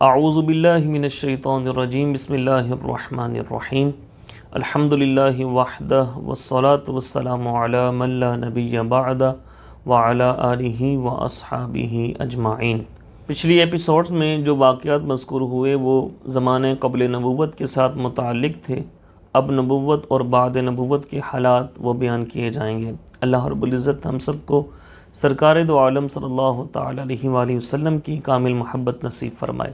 اعوذ باللہ من الشیطان الرجیم بسم اللہ الرحمن الرحیم الحمدللہ وحدہ والصلاة والسلام علی من لا نبی بعدہ وعلی آلہ واصحابہ اجمعین۔ پچھلی ایپیسوڈز میں جو واقعات مذکور ہوئے وہ زمانے قبل نبوت کے ساتھ متعلق تھے۔ اب نبوت اور بعد نبوت کے حالات وہ بیان کیے جائیں گے۔ اللہ رب العزت ہم سب کو سرکار دو عالم صلی اللہ تعالی علیہ وآلہ وسلم کی کامل محبت نصیب فرمائے،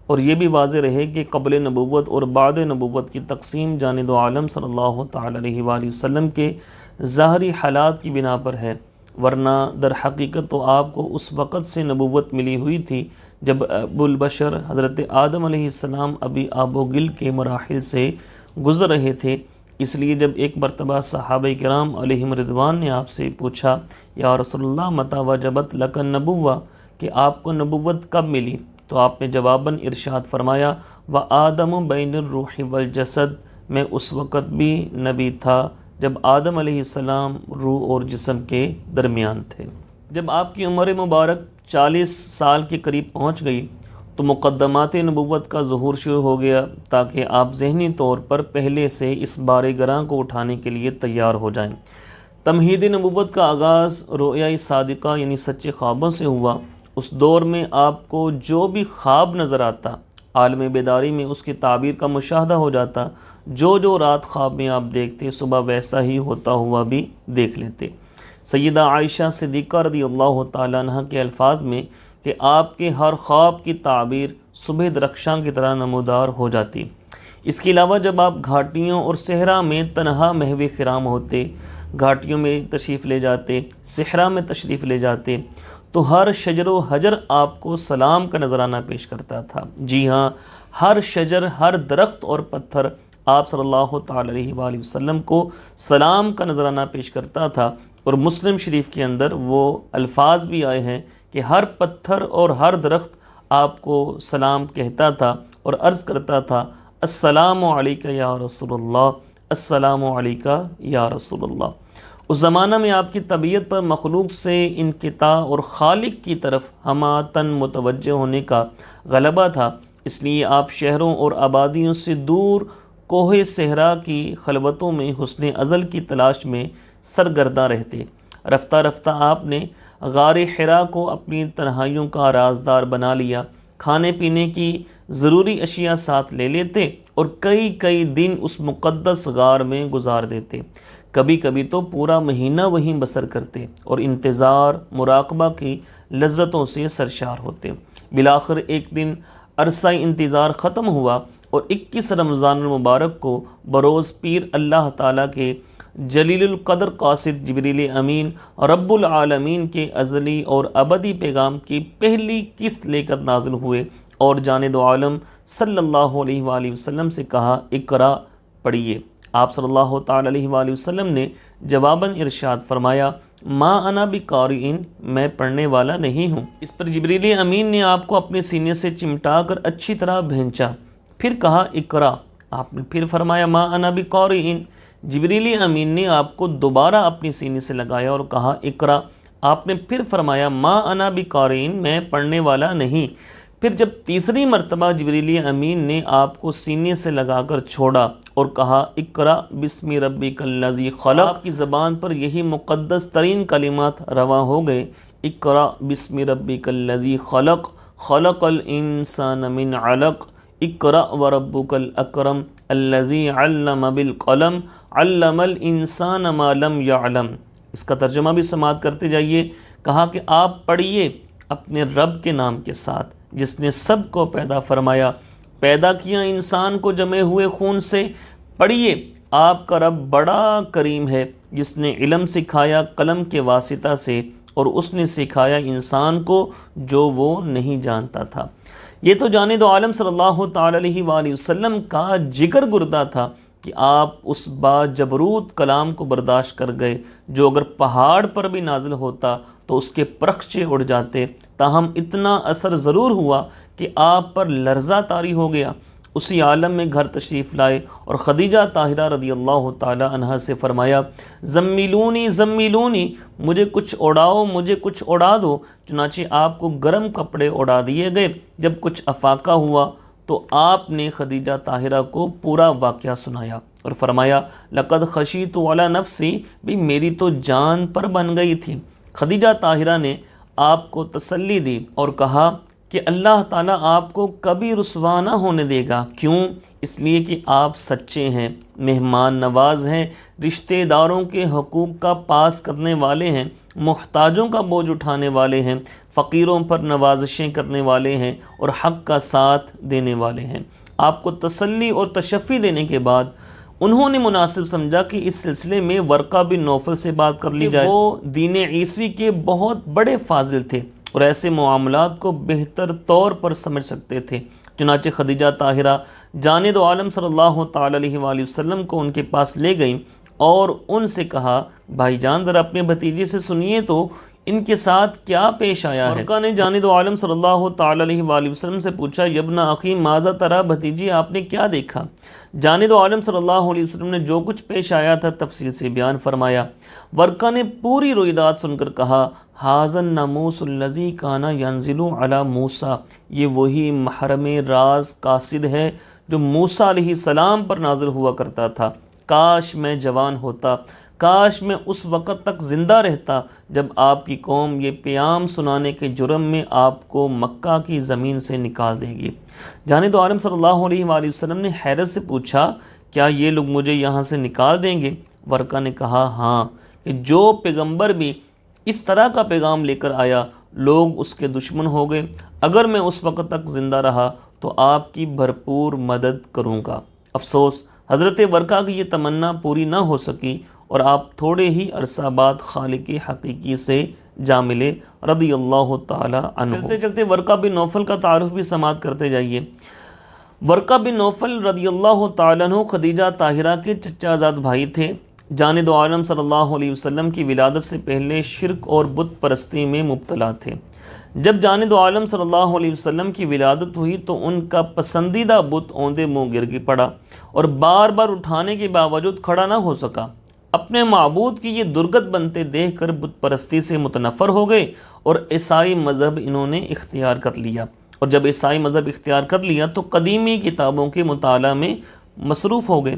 اور یہ بھی واضح رہے کہ قبل نبوت اور بعد نبوت کی تقسیم جانب دو عالم صلی اللہ تعالی علیہ وآلہ وسلم کے ظاہری حالات کی بنا پر ہے، ورنہ در حقیقت تو آپ کو اس وقت سے نبوت ملی ہوئی تھی جب ابو البشر حضرت آدم علیہ السلام ابھی آب و گل کے مراحل سے گزر رہے تھے۔ اس لیے جب ایک مرتبہ صحابہ کرام علیہم رضوان نے آپ سے پوچھا، یا رسول اللہ متی وجبت لک النبوہ، کہ آپ کو نبوت کب ملی، تو آپ نے جواباً ارشاد فرمایا، وآدم بین الروح والجسد، میں اس وقت بھی نبی تھا جب آدم علیہ السلام روح اور جسم کے درمیان تھے۔ جب آپ کی عمر مبارک 40 سال کے قریب پہنچ گئی تو مقدمات نبوت کا ظہور شروع ہو گیا، تاکہ آپ ذہنی طور پر پہلے سے اس بار گراں کو اٹھانے کے لیے تیار ہو جائیں۔ تمہید نبوت کا آغاز رؤیا صادقہ یعنی سچے خوابوں سے ہوا۔ اس دور میں آپ کو جو بھی خواب نظر آتا، عالم بیداری میں اس کی تعبیر کا مشاہدہ ہو جاتا۔ جو رات خواب میں آپ دیکھتے، صبح ویسا ہی ہوتا ہوا بھی دیکھ لیتے۔ سیدہ عائشہ صدیقہ رضی اللہ تعالیٰ عنہ کے الفاظ میں کہ آپ کے ہر خواب کی تعبیر صبح درخشاں کی طرح نمودار ہو جاتی۔ اس کے علاوہ جب آپ گھاٹیوں اور صحرا میں تنہا محو خرام ہوتے، گھاٹیوں میں تشریف لے جاتے، صحرا میں تشریف لے جاتے، تو ہر شجر و حجر آپ کو سلام کا نذرانہ پیش کرتا تھا۔ جی ہاں، ہر شجر، ہر درخت اور پتھر آپ صلی اللہ تعالی علیہ وآلہ وسلم کو سلام کا نذرانہ پیش کرتا تھا، اور مسلم شریف کے اندر وہ الفاظ بھی آئے ہیں کہ ہر پتھر اور ہر درخت آپ کو سلام کہتا تھا اور عرض کرتا تھا، السلام علیکہ یا رسول اللہ، السلام علیکہ یا رسول اللہ۔ اس زمانہ میں آپ کی طبیعت پر مخلوق سے انقطاع اور خالق کی طرف ہمہ متوجہ ہونے کا غلبہ تھا، اس لیے آپ شہروں اور آبادیوں سے دور کوہ صحرا کی خلوتوں میں حسن ازل کی تلاش میں سرگردہ رہتے۔ رفتہ رفتہ آپ نے غار حرا کو اپنی تنہائیوں کا رازدار بنا لیا، کھانے پینے کی ضروری اشیاء ساتھ لے لیتے اور کئی دن اس مقدس غار میں گزار دیتے۔ کبھی کبھی تو پورا مہینہ وہیں بسر کرتے اور انتظار مراقبہ کی لذتوں سے سرشار ہوتے۔ بالآخر ایک دن عرصہ انتظار ختم ہوا اور 21 رمضان المبارک کو بروز پیر اللہ تعالیٰ کے جلیل القدر قاصد جبریل امین رب العالمین کے ازلی اور ابدی پیغام کی پہلی قسط لے کر نازل ہوئے، اور جانب دو عالم صلی اللہ علیہ وآلہ وسلم سے کہا، اقرا، پڑھیے۔ آپ صلی اللہ تعالی علیہ وآلہ وسلم نے جواباً ارشاد فرمایا، ما انا بقارئ، میں پڑھنے والا نہیں ہوں۔ اس پر جبریل امین نے آپ کو اپنے سینے سے چمٹا کر اچھی طرح بھینچا، پھر کہا، اقرا۔ آپ نے پھر فرمایا، ما انا بقارئ۔ جبریل امین نے آپ کو دوبارہ اپنے سینے سے لگایا اور کہا، اقرا۔ آپ نے پھر فرمایا، ما انا بقارئ، میں پڑھنے والا نہیں۔ پھر جب تیسری مرتبہ جبریل امین نے آپ کو سینے سے لگا کر چھوڑا اور کہا، اقرا بسم ربک الذی خلق، آپ کی زبان پر یہی مقدس ترین کلمات رواں ہو گئے، اقرا بسم ربک الذی خلق، خلق الانسان من علق، اقرا وربک الاکرم الذی علم بالقلم، علم الانسان ما لم یعلم۔ اس کا ترجمہ بھی سماعت کرتے جائیے۔ کہا کہ آپ پڑھیے اپنے رب کے نام کے ساتھ جس نے سب کو پیدا فرمایا، پیدا کیا انسان کو جمے ہوئے خون سے۔ پڑھیے، آپ کا رب بڑا کریم ہے جس نے علم سکھایا قلم کے واسطہ سے، اور اس نے سکھایا انسان کو جو وہ نہیں جانتا تھا۔ یہ تو جانب دو عالم صلی اللہ تعالی علیہ وآلہ وسلم کا جگر گردہ تھا کہ آپ اس با جبروت کلام کو برداشت کر گئے، جو اگر پہاڑ پر بھی نازل ہوتا تو اس کے پرخچے اڑ جاتے۔ تاہم اتنا اثر ضرور ہوا کہ آپ پر لرزہ طاری ہو گیا، اسی عالم میں گھر تشریف لائے اور خدیجہ طاہرہ رضی اللہ تعالی عنہا سے فرمایا زمیلونی زمیلونی، مجھے کچھ اڑاؤ، مجھے کچھ اڑا دو۔ چنانچہ آپ کو گرم کپڑے اڑا دیے گئے۔ جب کچھ افاقہ ہوا تو آپ نے خدیجہ طاہرہ کو پورا واقعہ سنایا اور فرمایا لقد خشیت علی نفسی، بھی میری تو جان پر بن گئی تھی۔ خدیجہ طاہرہ نے آپ کو تسلی دی اور کہا کہ اللہ تعالیٰ آپ کو کبھی رسوا نہ ہونے دے گا۔ کیوں؟ اس لیے کہ آپ سچے ہیں، مہمان نواز ہیں، رشتہ داروں کے حقوق کا پاس کرنے والے ہیں، محتاجوں کا بوجھ اٹھانے والے ہیں، فقیروں پر نوازشیں کرنے والے ہیں اور حق کا ساتھ دینے والے ہیں۔ آپ کو تسلی اور تشفی دینے کے بعد انہوں نے مناسب سمجھا کہ اس سلسلے میں ورقہ بن نوفل سے بات کر لی جائے۔ وہ دین عیسوی کے بہت بڑے فاضل تھے اور ایسے معاملات کو بہتر طور پر سمجھ سکتے تھے۔ چنانچہ خدیجہ طاہرہ جان دو عالم صلی اللہ تعالی علیہ وآلہ وسلم کو ان کے پاس لے گئیں اور ان سے کہا بھائی جان ذرا اپنے بھتیجے سے سنیے تو ان کے ساتھ کیا پیش آیا ہے۔ ورقہ نے جان دو عالم صلی اللہ تعالی علیہ وآلہ وسلم سے پوچھا یبن اخی ماذا ترى، بھتیجی آپ نے کیا دیکھا؟ جان دو عالم صلی اللہ علیہ وسلم نے جو کچھ پیش آیا تھا تفصیل سے بیان فرمایا۔ ورقہ نے پوری رویداد سن کر کہا ھذا الناموس الذی کان ینزل علی موسیٰ، یہ وہی محرم راز قاصد ہے جو موسیٰ علیہ السلام پر نازل ہوا کرتا تھا۔ کاش میں جوان ہوتا، کاش میں اس وقت تک زندہ رہتا جب آپ کی قوم یہ پیام سنانے کے جرم میں آپ کو مکہ کی زمین سے نکال دے گی۔ جان دو عالم صلی اللہ علیہ وآلہ وسلم نے حیرت سے پوچھا کیا یہ لوگ مجھے یہاں سے نکال دیں گے؟ ورقہ نے کہا ہاں، کہ جو پیغمبر بھی اس طرح کا پیغام لے کر آیا لوگ اس کے دشمن ہو گئے۔ اگر میں اس وقت تک زندہ رہا تو آپ کی بھرپور مدد کروں گا۔ افسوس حضرت ورقہ کی یہ تمنا پوری نہ ہو سکی اور آپ تھوڑے ہی عرصہ بعد خالق حقیقی سے جا ملے رضی اللہ تعالی عنہ۔ چلتے چلتے ورقہ بن نوفل کا تعارف بھی سماعت کرتے جائیے۔ ورقہ بن نوفل رضی اللہ تعالیٰ عنہ خدیجہ طاہرہ کے چچا زاد بھائی تھے۔ جان دو عالم صلی اللہ علیہ وسلم کی ولادت سے پہلے شرک اور بت پرستی میں مبتلا تھے۔ جب جان دو عالم صلی اللہ علیہ وسلم کی ولادت ہوئی تو ان کا پسندیدہ بت اوندے منہ گر پڑا اور بار بار اٹھانے کے باوجود کھڑا نہ ہو سکا۔ اپنے معبود کی یہ درگت بنتے دیکھ کر بت پرستی سے متنفر ہو گئے اور عیسائی مذہب انہوں نے اختیار کر لیا، اور جب عیسائی مذہب اختیار کر لیا تو قدیمی کتابوں کے مطالعہ میں مصروف ہو گئے۔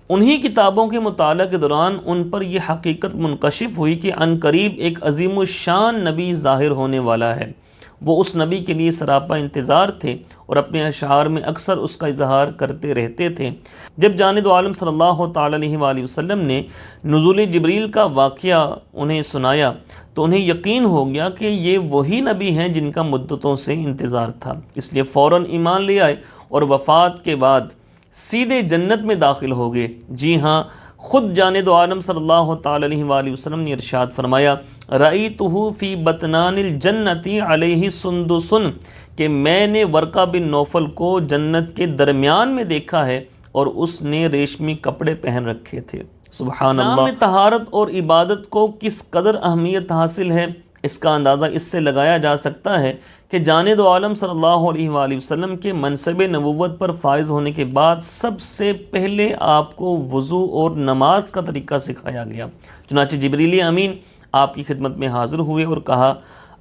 انہی کتابوں کے مطالعہ کے دوران ان پر یہ حقیقت منکشف ہوئی کہ عنقریب ایک عظیم الشان نبی ظاہر ہونے والا ہے۔ وہ اس نبی کے لیے سراپا انتظار تھے اور اپنے اشعار میں اکثر اس کا اظہار کرتے رہتے تھے۔ جب جان دو عالم صلی اللہ تعالی علیہ وآلہ وسلم نے نزول جبریل کا واقعہ انہیں سنایا تو انہیں یقین ہو گیا کہ یہ وہی نبی ہیں جن کا مدتوں سے انتظار تھا، اس لیے فوراً ایمان لے آئے اور وفات کے بعد سیدھے جنت میں داخل ہو گئے۔ جی ہاں، خود جان دو عالم صلی اللہ تعالی علیہ وآلہ وسلم نے ارشاد فرمایا رأیتہ فی بطنان الجنت علیہ سندس، کہ میں نے ورقہ بن نوفل کو جنت کے درمیان میں دیکھا ہے اور اس نے ریشمی کپڑے پہن رکھے تھے۔ سبحان اللہ۔ اسلام میں طہارت اور عبادت کو کس قدر اہمیت حاصل ہے اس کا اندازہ اس سے لگایا جا سکتا ہے کہ جان دو عالم صلی اللہ علیہ وآلہ وسلم کے منصب نبوت پر فائز ہونے کے بعد سب سے پہلے آپ کو وضو اور نماز کا طریقہ سکھایا گیا۔ چنانچہ جبریل امین آپ کی خدمت میں حاضر ہوئے اور کہا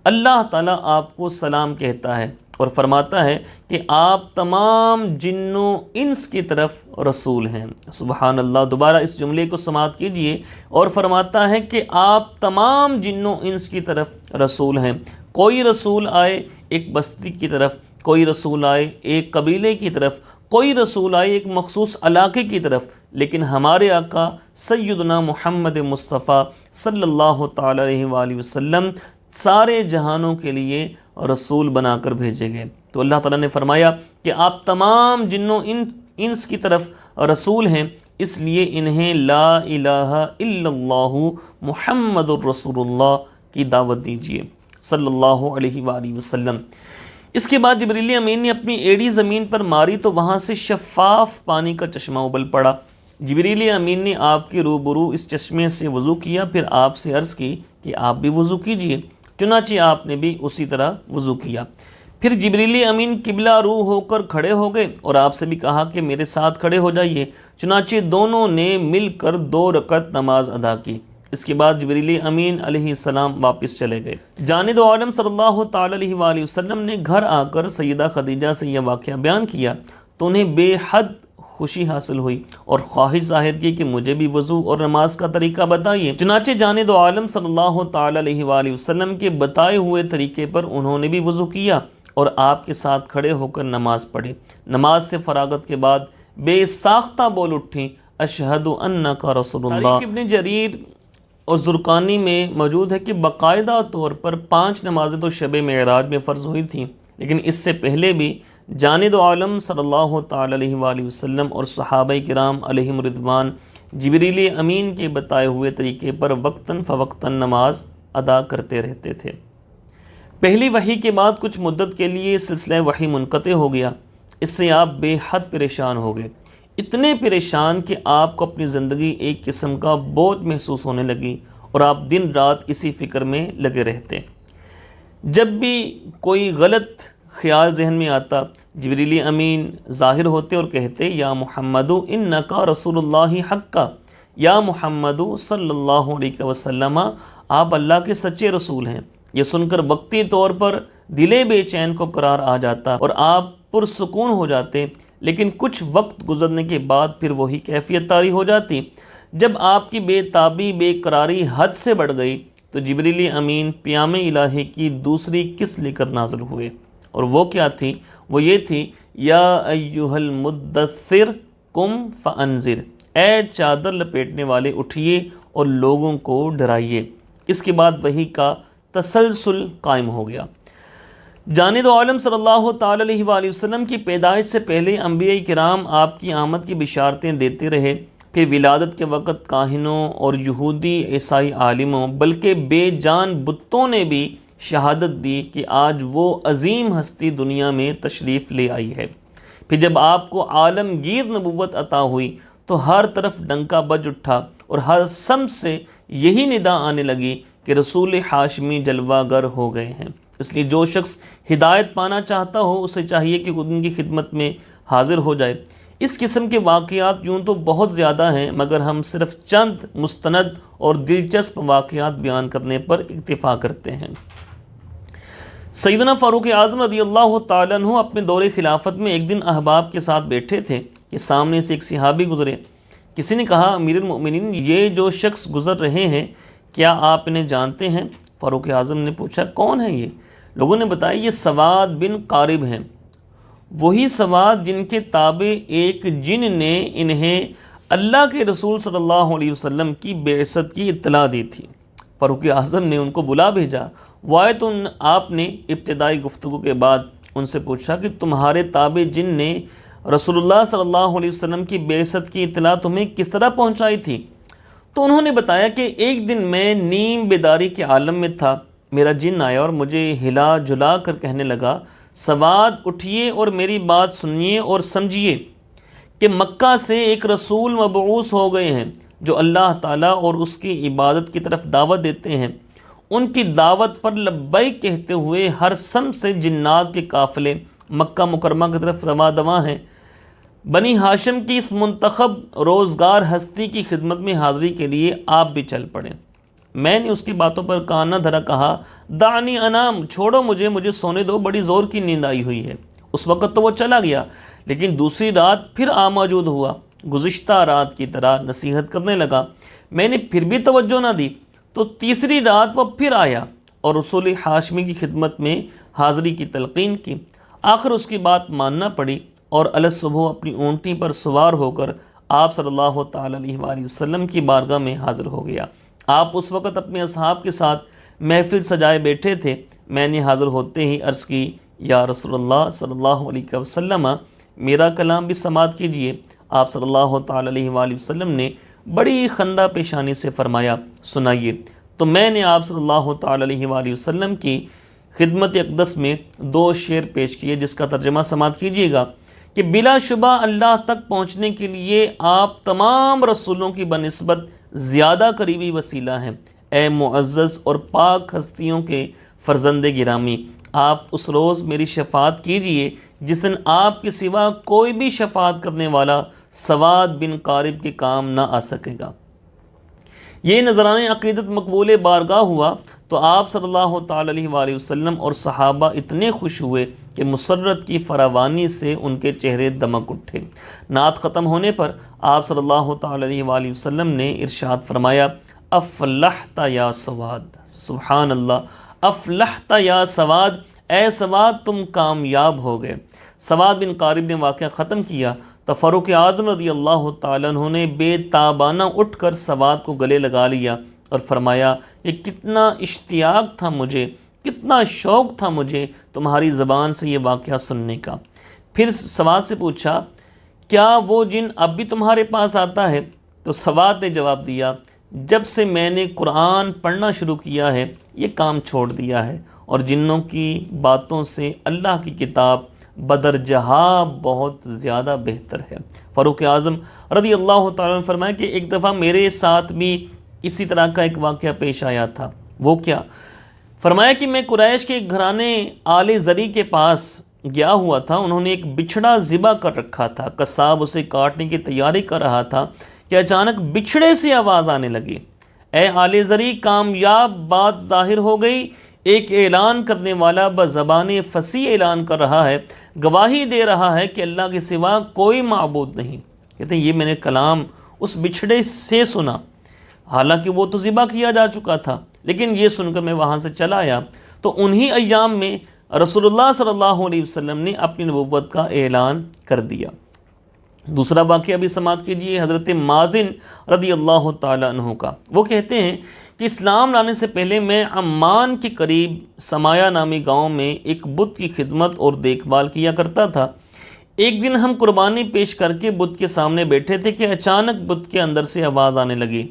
اللہ تعالیٰ آپ کو سلام کہتا ہے اور فرماتا ہے کہ آپ تمام جن و انس کی طرف رسول ہیں۔ سبحان اللہ۔ دوبارہ اس جملے کو سماعت کیجئے، اور فرماتا ہے کہ آپ تمام جن و انس کی طرف رسول ہیں۔ کوئی رسول آئے ایک بستی کی طرف، کوئی رسول آئے ایک قبیلے کی طرف، کوئی رسول آئے ایک مخصوص علاقے کی طرف، لیکن ہمارے آقا سیدنا محمد مصطفیٰ صلی اللہ تعالی علیہ وآلہ وسلم سارے جہانوں کے لیے رسول بنا کر بھیجے گئے۔ تو اللہ تعالیٰ نے فرمایا کہ آپ تمام جنوں انس کی طرف رسول ہیں، اس لیے انہیں لا الہ الا اللہ محمد الرسول اللہ کی دعوت دیجیے صلی اللہ علیہ وآلہ وسلم۔ اس کے بعد جبریل امین نے اپنی ایڑی زمین پر ماری تو وہاں سے شفاف پانی کا چشمہ ابل پڑا۔ جبریل امین نے آپ کے روبرو اس چشمے سے وضو کیا، پھر آپ سے عرض کی کہ آپ بھی وضو کیجئے۔ چنانچہ آپ نے بھی اسی طرح وضو کیا۔ پھر جبریل امین قبلہ رو ہو کر کھڑے ہو گئے اور آپ سے بھی کہا کہ میرے ساتھ کھڑے ہو جائیے۔ چنانچہ دونوں نے مل کر 2 رکعت نماز ادا کی۔ اس کے بعد جبریل امین علیہ السلام واپس چلے گئے۔ جان دو عالم صلی اللہ تعالی علیہ وآلہ وسلم نے گھر آ کر سیدہ خدیجہ سے یہ واقعہ بیان کیا تو انہیں بے حد خوشی حاصل ہوئی اور خواہش ظاہر کی کہ مجھے بھی وضو اور نماز کا طریقہ بتائیے۔ چنانچہ جان دو عالم صلی اللہ تعالی علیہ وآلہ وسلم کے بتائے ہوئے طریقے پر انہوں نے بھی وضو کیا اور آپ کے ساتھ کھڑے ہو کر نماز پڑھی۔ نماز سے فراغت کے بعد بے ساختہ بول اٹھیں، اشہد انک رسول اللہ۔ تاریخ ابن جریر اور زرقانی میں موجود ہے کہ باقاعدہ طور پر 5 نمازیں تو شب معراج میں فرض ہوئی تھیں، لیکن اس سے پہلے بھی جان دو عالم صلی اللہ تعالی علیہ وآلہ وسلم اور صحابہ کرام علیہم رضوان جبریل امین کے بتائے ہوئے طریقے پر وقتاً فوقتاً نماز ادا کرتے رہتے تھے۔ پہلی وحی کے بعد کچھ مدت کے لیے سلسلہ وحی منقطع ہو گیا۔ اس سے آپ بے حد پریشان ہو گئے، اتنے پریشان کہ آپ کو اپنی زندگی ایک قسم کا بوجھ محسوس ہونے لگی اور آپ دن رات اسی فکر میں لگے رہتے۔ جب بھی کوئی غلط خیال ذہن میں آتا، جبریل امین ظاہر ہوتے اور کہتے، یا محمد انک رسول اللہ حقا، یا محمد صلی اللہ علیہ وسلم، آپ اللہ کے سچے رسول ہیں۔ یہ سن کر وقتی طور پر دل بے چین کو قرار آ جاتا اور آپ پرسکون ہو جاتے، لیکن کچھ وقت گزرنے کے بعد پھر وہی کیفیت طاری ہو جاتی۔ جب آپ کی بے تابی بے قراری حد سے بڑھ گئی تو جبریل امین پیام الہی کی دوسری قسط لے کر نازل ہوئے، اور وہ کیا تھی؟ وہ یہ تھی، یا ایھا المدثر قم فانذر، اے چادر لپیٹنے والے اٹھیے اور لوگوں کو ڈرائیے۔ اس کے بعد وحی کا تسلسل قائم ہو گیا۔ جان دو عالم صلی اللہ تعالی علیہ وآلہ وسلم کی پیدائش سے پہلے انبیاء کرام آپ کی آمد کی بشارتیں دیتے رہے، پھر ولادت کے وقت کاہنوں اور یہودی عیسائی عالموں بلکہ بے جان بتوں نے بھی شہادت دی کہ آج وہ عظیم ہستی دنیا میں تشریف لے آئی ہے۔ پھر جب آپ کو عالمگیر نبوت عطا ہوئی تو ہر طرف ڈنکا بج اٹھا اور ہر سمت سے یہی ندا آنے لگی کہ رسول ہاشمی جلوہ گر ہو گئے ہیں۔ اس لیے جو شخص ہدایت پانا چاہتا ہو اسے چاہیے کہ ان کی خدمت میں حاضر ہو جائے۔ اس قسم کے واقعات یوں تو بہت زیادہ ہیں، مگر ہم صرف چند مستند اور دلچسپ واقعات بیان کرنے پر اکتفا کرتے ہیں۔ سیدنا فاروق اعظم رضی اللہ تعالیٰ عنہ اپنے دور خلافت میں ایک دن احباب کے ساتھ بیٹھے تھے کہ سامنے سے ایک صحابی گزرے۔ کسی نے کہا، امیر المؤمنین، یہ جو شخص گزر رہے ہیں کیا آپ انہیں جانتے ہیں؟ فاروق اعظم نے پوچھا، کون ہے یہ؟ لوگوں نے بتایا، یہ سواد بن قارب ہیں، وہی سواد جن کے تابع ایک جن نے انہیں اللہ کے رسول صلی اللہ علیہ وسلم کی بعثت کی اطلاع دی تھی۔ فاروق اعظم نے ان کو بلا بھیجا۔ وہ آئے تو آپ نے ابتدائی گفتگو کے بعد ان سے پوچھا کہ تمہارے تابع جن نے رسول اللہ صلی اللہ علیہ وسلم کی بعثت کی اطلاع تمہیں کس طرح پہنچائی تھی؟ تو انہوں نے بتایا کہ ایک دن میں نیم بیداری کے عالم میں تھا، میرا جن آیا اور مجھے ہلا جلا کر کہنے لگا، سواد اٹھیے اور میری بات سنیے اور سمجھیے کہ مکہ سے ایک رسول مبعوث ہو گئے ہیں جو اللہ تعالیٰ اور اس کی عبادت کی طرف دعوت دیتے ہیں۔ ان کی دعوت پر لبیک کہتے ہوئے ہر سمت سے جنات کے قافلے مکہ مکرمہ کی طرف رواں دواں ہیں۔ بنی ہاشم کی اس منتخب روزگار ہستی کی خدمت میں حاضری کے لیے آپ بھی چل پڑیں۔ میں نے اس کی باتوں پر کان نہ دھرا، کہا، دعنی انام، چھوڑو مجھے سونے دو، بڑی زور کی نیند آئی ہوئی ہے۔ اس وقت تو وہ چلا گیا، لیکن دوسری رات پھر موجود ہوا، گزشتہ رات کی طرح نصیحت کرنے لگا۔ میں نے پھر بھی توجہ نہ دی تو تیسری رات وہ پھر آیا اور رسول ہاشمی کی خدمت میں حاضری کی تلقین کی۔ آخر اس کی بات ماننا پڑی اور الصبح اپنی اونٹی پر سوار ہو کر آپ صلی اللہ تعالی علیہ وآلہ وسلم کی بارگاہ میں حاضر ہو گیا۔ آپ اس وقت اپنے اصحاب کے ساتھ محفل سجائے بیٹھے تھے۔ میں نے حاضر ہوتے ہی عرض کی، یا رسول اللہ صلی اللہ علیہ وسلم، میرا کلام بھی سماعت کیجیے۔ آپ صلی اللہ تعالی علیہ وآلہ وسلم نے بڑی خندہ پیشانی سے فرمایا، سنائیے۔ تو میں نے آپ صلی اللہ تعالی علیہ وآلہ وسلم کی خدمت اقدس میں 2 شعر پیش کیے، جس کا ترجمہ سماعت کیجیے گا کہ بلا شبہ اللہ تک پہنچنے کے لیے آپ تمام رسولوں کی بنسبت زیادہ قریبی وسیلہ ہیں۔ اے معزز اور پاک ہستیوں کے فرزند گرامی، آپ اس روز میری شفاعت کیجئے جس دن آپ کے سوا کوئی بھی شفاعت کرنے والا سواد بن قارب کے کام نہ آ سکے گا۔ یہ نذرانہ عقیدت مقبول بارگاہ ہوا تو آپ صلی اللہ تعالی علیہ وآلہ وسلم اور صحابہ اتنے خوش ہوئے کہ مسرت کی فراوانی سے ان کے چہرے دمک اٹھے۔ نعت ختم ہونے پر آپ صلی اللہ تعالی علیہ وآلہ وسلم نے ارشاد فرمایا، افلحت یا سواد، سبحان اللہ، افلحت یا سواد، اے سواد تم کامیاب ہو گئے۔ سواد بن قارب نے واقعہ ختم کیا تو فاروق اعظم رضی اللہ تعالیٰ عنہ نے بے تابانہ اٹھ کر سواد کو گلے لگا لیا اور فرمایا کہ کتنا اشتیاق تھا مجھے، کتنا شوق تھا مجھے تمہاری زبان سے یہ واقعہ سننے کا۔ پھر سواد سے پوچھا، کیا وہ جن اب بھی تمہارے پاس آتا ہے؟ تو سواد نے جواب دیا، جب سے میں نے قرآن پڑھنا شروع کیا ہے یہ کام چھوڑ دیا ہے، اور جنوں کی باتوں سے اللہ کی کتاب بدرجہ بہت زیادہ بہتر ہے۔ فاروق اعظم رضی اللہ تعالیٰ نے فرمایا کہ ایک دفعہ میرے ساتھ بھی اسی طرح کا ایک واقعہ پیش آیا تھا۔ وہ کیا؟ فرمایا کہ میں قریش کے گھرانے آل زری کے پاس گیا ہوا تھا، انہوں نے ایک بچھڑا ذبح کر رکھا تھا، قصاب اسے کاٹنے کی تیاری کر رہا تھا کہ اچانک بچھڑے سے آواز آنے لگی، اے آل زری، کامیاب بات ظاہر ہو گئی، ایک اعلان کرنے والا بزبان فصیح اعلان کر رہا ہے، گواہی دے رہا ہے کہ اللہ کے سوا کوئی معبود نہیں۔ کہتے ہیں یہ میں نے کلام اس بچھڑے سے سنا، حالانکہ وہ تو ذبح کیا جا چکا تھا، لیکن یہ سن کر میں وہاں سے چلا آیا تو انہی ایام میں رسول اللہ صلی اللہ علیہ وسلم نے اپنی نبوت کا اعلان کر دیا۔ دوسرا واقعہ بھی سماعت کیجیے حضرت مازن رضی اللہ تعالیٰ عنہ کا۔ وہ کہتے ہیں کہ اسلام لانے سے پہلے میں عمان کے قریب سمایا نامی گاؤں میں ایک بت کی خدمت اور دیکھ بھال کیا کرتا تھا۔ ایک دن ہم قربانی پیش کر کے بت کے سامنے بیٹھے تھے کہ اچانک بت کے اندر سے آواز آنے لگی،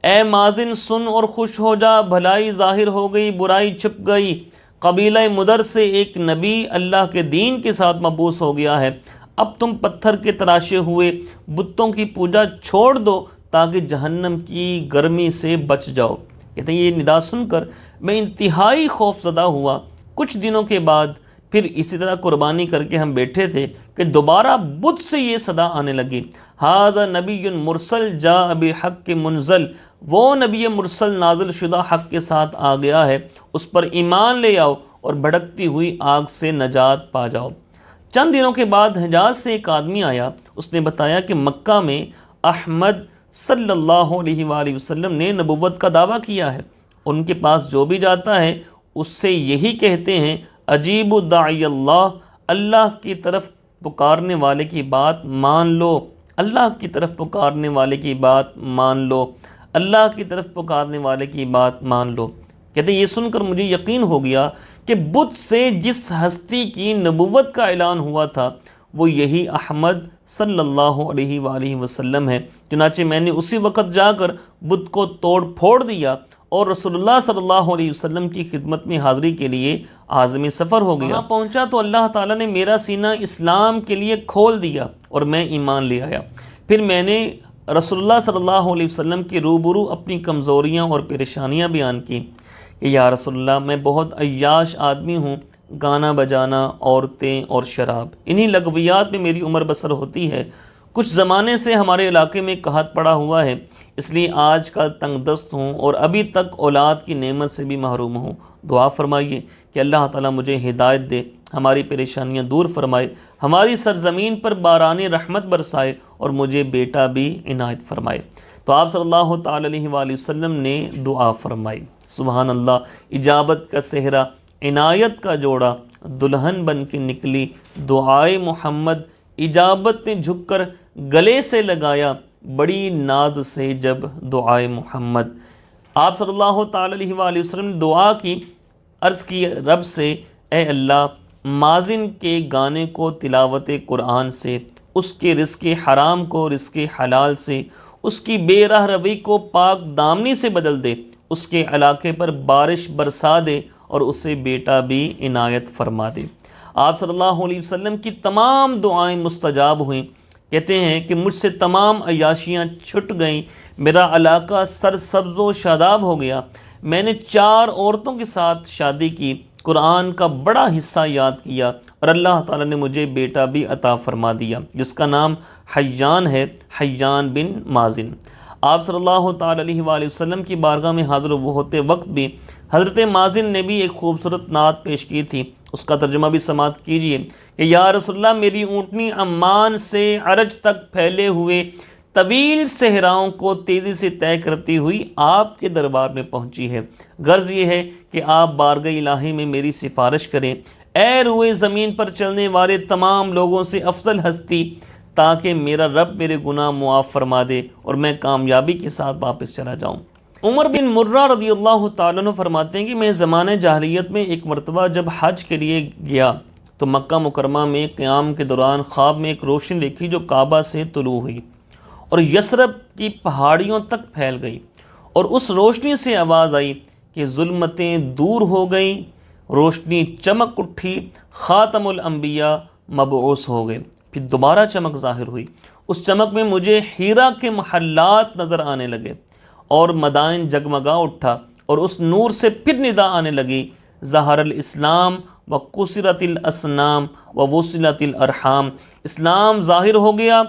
اے مازن سن اور خوش ہو جا، بھلائی ظاہر ہو گئی، برائی چھپ گئی، قبیلہ مدر سے ایک نبی اللہ کے دین کے ساتھ مبعوث ہو گیا ہے، اب تم پتھر کے تراشے ہوئے بتوں کی پوجا چھوڑ دو تاکہ جہنم کی گرمی سے بچ جاؤ۔ کہتے ہیں یہ ندا سن کر میں انتہائی خوف زدہ ہوا۔ کچھ دنوں کے بعد پھر اسی طرح قربانی کر کے ہم بیٹھے تھے کہ دوبارہ بت سے یہ صدا آنے لگی، ھذا نبی مرسل جاء بحق منزل، وہ نبی مرسل نازل شدہ حق کے ساتھ آ گیا ہے، اس پر ایمان لے آؤ اور بھڑکتی ہوئی آگ سے نجات پا جاؤ۔ چند دنوں کے بعد حجاز سے ایک آدمی آیا، اس نے بتایا کہ مکہ میں احمد صلی اللہ علیہ وآلہ وسلم نے نبوت کا دعویٰ کیا ہے، ان کے پاس جو بھی جاتا ہے اس سے یہی کہتے ہیں، عجیب داعی اللہ، اللہ کی طرف پکارنے والے کی بات مان لو، اللہ کی طرف پکارنے والے کی بات مان لو، اللہ کی طرف پکارنے والے کی بات مان لو۔ کہتے ہیں یہ سن کر مجھے یقین ہو گیا کہ بت سے جس ہستی کی نبوت کا اعلان ہوا تھا وہ یہی احمد صلی اللہ علیہ وآلہ وسلم ہے۔ چنانچہ میں نے اسی وقت جا کر بت کو توڑ پھوڑ دیا اور رسول اللہ صلی اللہ علیہ وسلم کی خدمت میں حاضری کے لیے عازم سفر ہو گیا۔ وہاں پہنچا تو اللہ تعالیٰ نے میرا سینہ اسلام کے لیے کھول دیا اور میں ایمان لے آیا۔ پھر میں نے رسول اللہ صلی اللہ علیہ وسلم کے روبرو اپنی کمزوریاں اور پریشانیاں بیان کی کہ یا رسول اللہ، میں بہت عیاش آدمی ہوں، گانا بجانا، عورتیں اور شراب، انہی لغویات میں میری عمر بسر ہوتی ہے۔ کچھ زمانے سے ہمارے علاقے میں قحط پڑا ہوا ہے، اس لیے آج کل تنگ دست ہوں اور ابھی تک اولاد کی نعمت سے بھی محروم ہوں۔ دعا فرمائیے کہ اللہ تعالیٰ مجھے ہدایت دے، ہماری پریشانیاں دور فرمائے، ہماری سرزمین پر باران رحمت برسائے اور مجھے بیٹا بھی عنایت فرمائے۔ تو آپ صلی اللہ تعالی علیہ وآلہ وسلم نے دعا فرمائی۔ سبحان اللہ، اجابت کا صحرا، عنایت کا جوڑا، دلہن بن کے نکلی دعائے محمد، اجابت نے جھک کر گلے سے لگایا بڑی ناز سے جب دعائے محمد۔ آپ صلی اللہ تعالی علیہ وآلہ وسلم نے دعا کی، عرض کی رب سے، اے اللہ، مازن کے گانے کو تلاوت قرآن سے، اس کے رزق حرام کو رزق حلال سے، اس کی بے راہ روی کو پاک دامنی سے بدل دے، اس کے علاقے پر بارش برسا دے اور اسے بیٹا بھی عنایت فرما دے۔ آپ صلی اللہ علیہ وسلم کی تمام دعائیں مستجاب ہوئیں۔ کہتے ہیں کہ مجھ سے تمام عیاشیاں چھٹ گئیں، میرا علاقہ سرسبز و شاداب ہو گیا۔ میں نے 4 عورتوں کے ساتھ شادی کی، قرآن کا بڑا حصہ یاد کیا اور اللہ تعالیٰ نے مجھے بیٹا بھی عطا فرما دیا جس کا نام حیان ہے، حیان بن مازن۔ آپ صلی اللہ تعالیٰ علیہ وآلہ وسلم کی بارگاہ میں حاضر ہوتے وقت بھی حضرت مازن نے بھی ایک خوبصورت نعت پیش کی تھی، اس کا ترجمہ بھی سماعت کیجئے کہ یا رسول اللہ، میری اونٹنی عمان سے عرج تک پھیلے ہوئے طویل صحراؤں کو تیزی سے طے کرتی ہوئی آپ کے دربار میں پہنچی ہے۔ غرض یہ ہے کہ آپ بارگاہ الہی میں میری سفارش کریں، اے روئے زمین پر چلنے والے تمام لوگوں سے افضل ہستی، تاکہ میرا رب میرے گناہ معاف فرما دے اور میں کامیابی کے ساتھ واپس چلا جاؤں۔ عمر بن مرہ رضی اللہ تعالیٰ عنہ فرماتے ہیں کہ میں زمانہ جاہلیت میں ایک مرتبہ جب حج کے لیے گیا تو مکہ مکرمہ میں قیام کے دوران خواب میں ایک روشنی دیکھی جو کعبہ سے طلوع ہوئی اور یثرب کی پہاڑیوں تک پھیل گئی، اور اس روشنی سے آواز آئی کہ ظلمتیں دور ہو گئیں، روشنی چمک اٹھی، خاتم الانبیاء مبعوث ہو گئے۔ پھر دوبارہ چمک ظاہر ہوئی، اس چمک میں مجھے ہیرا کے محلات نظر آنے لگے اور مدائن جگمگا اٹھا، اور اس نور سے پھر ندا آنے لگی، ظہر الاسلام وکسرت الاسنام ووصلت الارحام، اسلام ظاہر ہو گیا،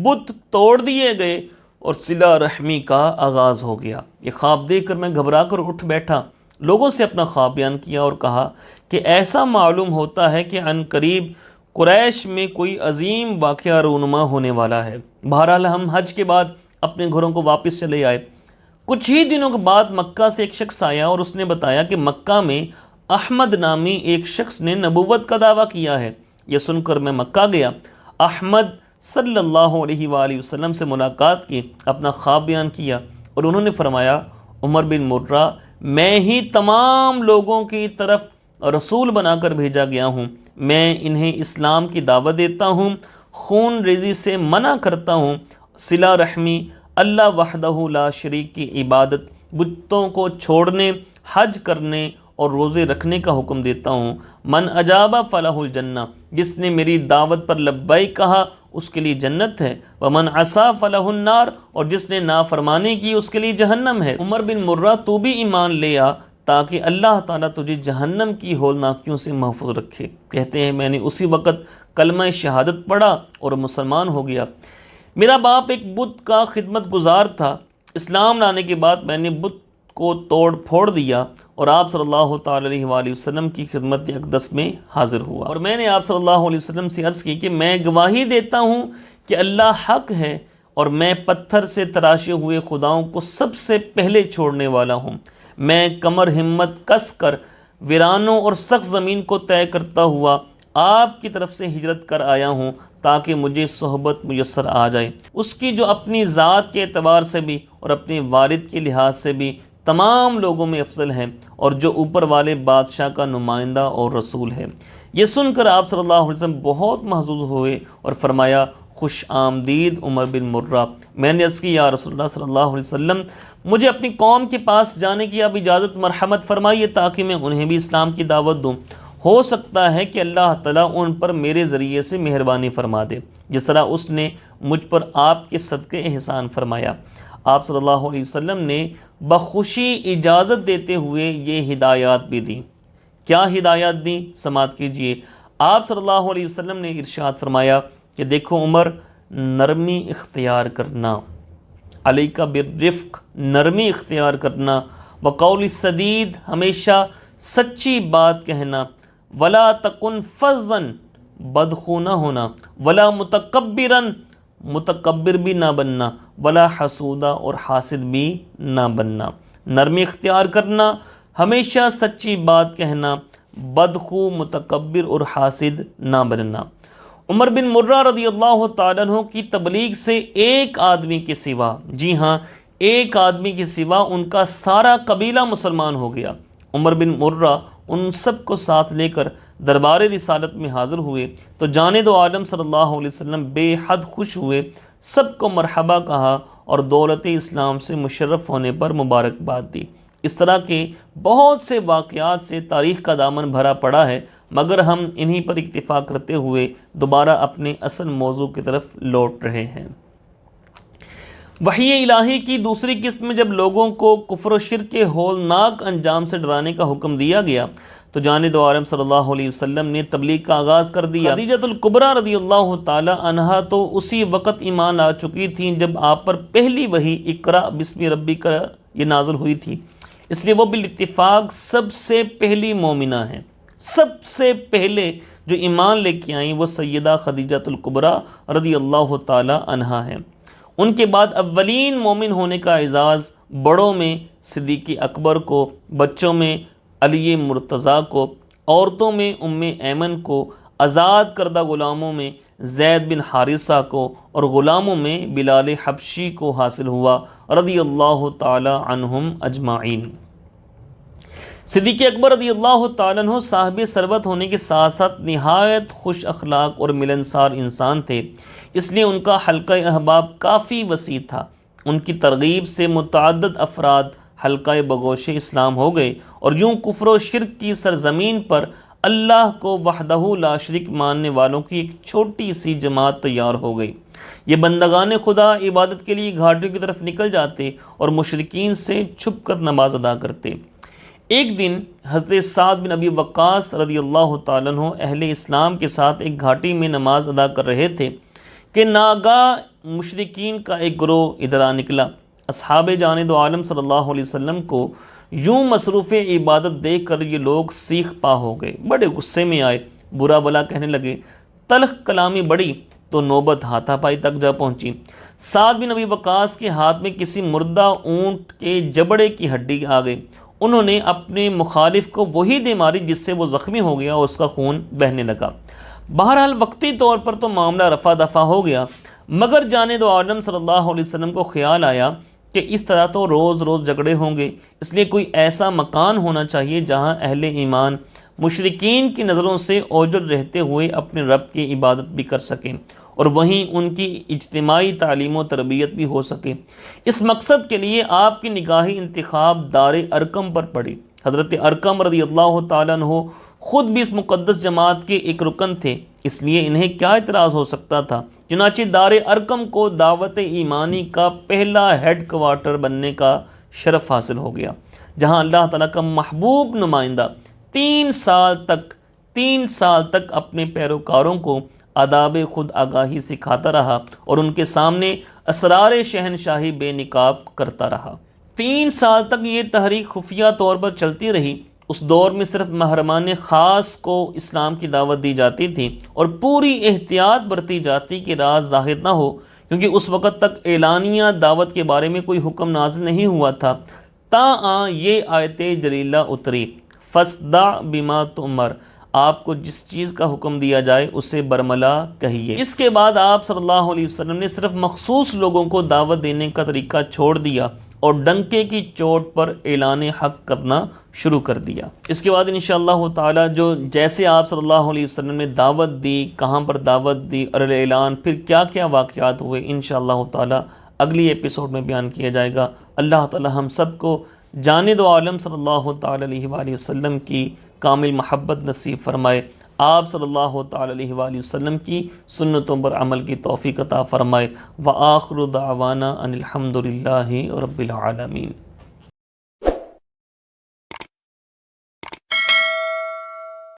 بت توڑ دیے گئے اور صلہ رحمی کا آغاز ہو گیا۔ یہ خواب دیکھ کر میں گھبرا کر اٹھ بیٹھا، لوگوں سے اپنا خواب بیان کیا اور کہا کہ ایسا معلوم ہوتا ہے کہ عن قریب قریش میں کوئی عظیم واقعہ رونما ہونے والا ہے۔ بہرحال ہم حج کے بعد اپنے گھروں کو واپس چلے آئے۔ کچھ ہی دنوں کے بعد مکہ سے ایک شخص آیا اور اس نے بتایا کہ مکہ میں احمد نامی ایک شخص نے نبوت کا دعویٰ کیا ہے۔ یہ سن کر میں مکہ گیا، احمد صلی اللہ علیہ وآلہ وسلم سے ملاقات کی، اپنا خواب بیان کیا، اور انہوں نے فرمایا عمر بن مرہ، میں ہی تمام لوگوں کی طرف رسول بنا کر بھیجا گیا ہوں، میں انہیں اسلام کی دعوت دیتا ہوں، خون ریزی سے منع کرتا ہوں، صلہ رحمی، اللہ وحدہ لا شریک کی عبادت، بتوں کو چھوڑنے، حج کرنے اور روزے رکھنے کا حکم دیتا ہوں۔ من اجاب فلہ الجنہ، جس نے میری دعوت پر لبیک کہا اس کے لیے جنت ہے، ومن عصا فلہ النار، اور جس نے نافرمانی کی اس کے لیے جہنم ہے۔ عمر بن مرہ، تو بھی ایمان لے آ تاکہ اللہ تعالیٰ تجھے جہنم کی ہولناکیوں سے محفوظ رکھے۔ کہتے ہیں میں نے اسی وقت کلمہ شہادت پڑھا اور مسلمان ہو گیا۔ میرا باپ ایک بت کا خدمت گزار تھا، اسلام لانے کے بعد میں نے بت کو توڑ پھوڑ دیا اور آپ صلی اللہ تعالیٰ علیہ وآلہ وسلم کی خدمت اقدس میں حاضر ہوا، اور میں نے آپ صلی اللہ علیہ وسلم سے عرض کی کہ میں گواہی دیتا ہوں کہ اللہ حق ہے اور میں پتھر سے تراشے ہوئے خداؤں کو سب سے پہلے چھوڑنے والا ہوں۔ میں کمر ہمت کس کر ویرانوں اور سخت زمین کو طے کرتا ہوا آپ کی طرف سے ہجرت کر آیا ہوں تاکہ مجھے صحبت میسر آ جائے، اس کی جو اپنی ذات کے اعتبار سے بھی اور اپنے والد کے لحاظ سے بھی تمام لوگوں میں افضل ہے، اور جو اوپر والے بادشاہ کا نمائندہ اور رسول ہے۔ یہ سن کر آپ صلی اللہ علیہ وسلم بہت محظوظ ہوئے اور فرمایا خوش آمدید عمر بن مرہ۔ میں نے عرض کی یا رسول اللہ صلی اللہ علیہ وسلم، مجھے اپنی قوم کے پاس جانے کی اب اجازت مرحمت فرمائیے تاکہ میں انہیں بھی اسلام کی دعوت دوں، ہو سکتا ہے کہ اللہ تعالیٰ ان پر میرے ذریعے سے مہربانی فرما دے جس طرح اس نے مجھ پر آپ کے صدقے احسان فرمایا۔ آپ صلی اللہ علیہ وسلم نے بخوشی اجازت دیتے ہوئے یہ ہدایات بھی دیں۔ کیا ہدایات دیں؟ سماعت کیجئے۔ آپ صلی اللہ علیہ وسلم نے ارشاد فرمایا کہ دیکھو عمر، نرمی اختیار کرنا، علیک بالرفق، نرمی اختیار کرنا، وقول السدید، ہمیشہ سچی بات کہنا، ولا تکن فظا، بدخو نہ ہونا، ولا متکبرا، متکبر بھی نہ بننا، ولا حسودہ، اور حاسد بھی نہ بننا۔ نرمی اختیار کرنا، ہمیشہ سچی بات کہنا، بدخو، متکبر اور حاسد نہ بننا۔ عمر بن مرہ رضی اللہ تعالیٰ عنہ کی تبلیغ سے ایک آدمی کے سوا، جی ہاں ایک آدمی کے سوا، ان کا سارا قبیلہ مسلمان ہو گیا۔ عمر بن مرہ ان سب کو ساتھ لے کر دربار رسالت میں حاضر ہوئے تو جانے دو عالم صلی اللہ علیہ وسلم بے حد خوش ہوئے، سب کو مرحبا کہا اور دولت اسلام سے مشرف ہونے پر مبارکباد دی۔ اس طرح کے بہت سے واقعات سے تاریخ کا دامن بھرا پڑا ہے، مگر ہم انہی پر اکتفا کرتے ہوئے دوبارہ اپنے اصل موضوع کی طرف لوٹ رہے ہیں۔ وحی الہی کی دوسری قسم میں جب لوگوں کو کفر و شرک کے ہولناک انجام سے ڈرانے کا حکم دیا گیا تو جانب عالم صلی اللہ علیہ وسلم نے تبلیغ کا آغاز کر دیا۔ خدیجۃ الکبریٰ رضی اللہ تعالی عنہا تو اسی وقت ایمان آ چکی تھیں جب آپ پر پہلی وحی اقرأ بسم ربک یہ نازل ہوئی تھی، اس لیے وہ بالاتفاق سب سے پہلی مومنہ ہیں۔ سب سے پہلے جو ایمان لے کے آئیں وہ سیدہ خدیجۃ الکبریٰ رضی اللہ تعالی عنہا ہیں۔ ان کے بعد اولین مومن ہونے کا اعزاز بڑوں میں صدیق اکبر کو، بچوں میں علی مرتضیٰ کو، عورتوں میں ام ایمن کو، آزاد کردہ غلاموں میں زید بن حارثہ کو اور غلاموں میں بلال حبشی کو حاصل ہوا رضی اللہ تعالی عنہم اجمعین۔ صدیق اکبر رضی اللہ تعالیٰ عنہ صاحب ثروت ہونے کے ساتھ ساتھ نہایت خوش اخلاق اور ملنسار انسان تھے، اس لیے ان کا حلقہ احباب کافی وسیع تھا۔ ان کی ترغیب سے متعدد افراد حلقہ بگوش اسلام ہو گئے اور یوں کفر و شرک کی سرزمین پر اللہ کو وحدہ لا شریک ماننے والوں کی ایک چھوٹی سی جماعت تیار ہو گئی۔ یہ بندگان خدا عبادت کے لیے گھاٹیوں کی طرف نکل جاتے اور مشرکین سے چھپ کر نماز ادا کرتے۔ ایک دن حضرت سعد بن ابی وقاص رضی اللہ تعالیٰ عنہ اہل اسلام کے ساتھ ایک گھاٹی میں نماز ادا کر رہے تھے کہ ناگاہ مشرکین کا ایک گروہ ادھر آ نکلا۔ اصحاب جانب عالم صلی اللہ علیہ وسلم کو یوں مصروف عبادت دیکھ کر یہ لوگ سیخ پا ہو گئے، بڑے غصے میں آئے، برا بلا کہنے لگے، تلخ کلامی بڑی تو نوبت ہاتھا پائی تک جا پہنچی۔ سعد بن ابی وقاص کے ہاتھ میں کسی مردہ اونٹ کے جبڑے کی ہڈی آ گئی۔ انہوں نے اپنے مخالف کو وہی دے ماری جس سے وہ زخمی ہو گیا اور اس کا خون بہنے لگا۔ بہرحال وقتی طور پر تو معاملہ رفع دفع ہو گیا، مگر جانب عالم صلی اللہ علیہ وسلم کو خیال آیا کہ اس طرح تو روز روز جھگڑے ہوں گے، اس لیے کوئی ایسا مکان ہونا چاہیے جہاں اہل ایمان مشرکین کی نظروں سے اوجل رہتے ہوئے اپنے رب کی عبادت بھی کر سکیں اور وہیں ان کی اجتماعی تعلیم و تربیت بھی ہو سکے۔ اس مقصد کے لیے آپ کی نگاہی انتخاب دار ارقم پر پڑی۔ حضرت ارقم رضی اللہ تعالیٰ عنہ خود بھی اس مقدس جماعت کے ایک رکن تھے، اس لیے انہیں کیا اعتراض ہو سکتا تھا۔ چنانچہ دار ارقم کو دعوت ایمانی کا پہلا ہیڈ کوارٹر بننے کا شرف حاصل ہو گیا، جہاں اللہ تعالیٰ کا محبوب نمائندہ 3 سال تک اپنے پیروکاروں کو آداب خود آگاہی سکھاتا رہا اور ان کے سامنے اسرار شہنشاہی بے نقاب کرتا رہا۔ 3 سال تک یہ تحریک خفیہ طور پر چلتی رہی۔ اس دور میں صرف محرمان خاص کو اسلام کی دعوت دی جاتی تھی اور پوری احتیاط برتی جاتی کہ راز ظاہر نہ ہو، کیونکہ اس وقت تک اعلانیہ دعوت کے بارے میں کوئی حکم نازل نہیں ہوا تھا۔ تاآں یہ آیت جلیلہ اتری، فَاصْدَعْ بِمَا تُؤْمَرْ، آپ کو جس چیز کا حکم دیا جائے اسے برملا کہیے۔ اس کے بعد آپ صلی اللہ علیہ وسلم نے صرف مخصوص لوگوں کو دعوت دینے کا طریقہ چھوڑ دیا اور ڈنکے کی چوٹ پر اعلان حق کرنا شروع کر دیا۔ اس کے بعد انشاءاللہ تعالی جو جیسے آپ صلی اللہ علیہ وسلم نے دعوت دی، کہاں پر دعوت دی اور اعلان، پھر کیا کیا واقعات ہوئے، انشاءاللہ تعالی اگلی ایپیسوڈ میں بیان کیا جائے گا۔ اللہ تعالی ہم سب کو جانب عالم صلی اللہ تعالی علیہ وآلہ وسلم کی کامل محبت نصیب فرمائے، آپ صلی اللہ تعالی علیہ وآلہ وسلم کی سنتوں پر عمل کی توفیق عطا فرمائے۔ وآخر دعوانا ان الحمد للہ رب العالمین۔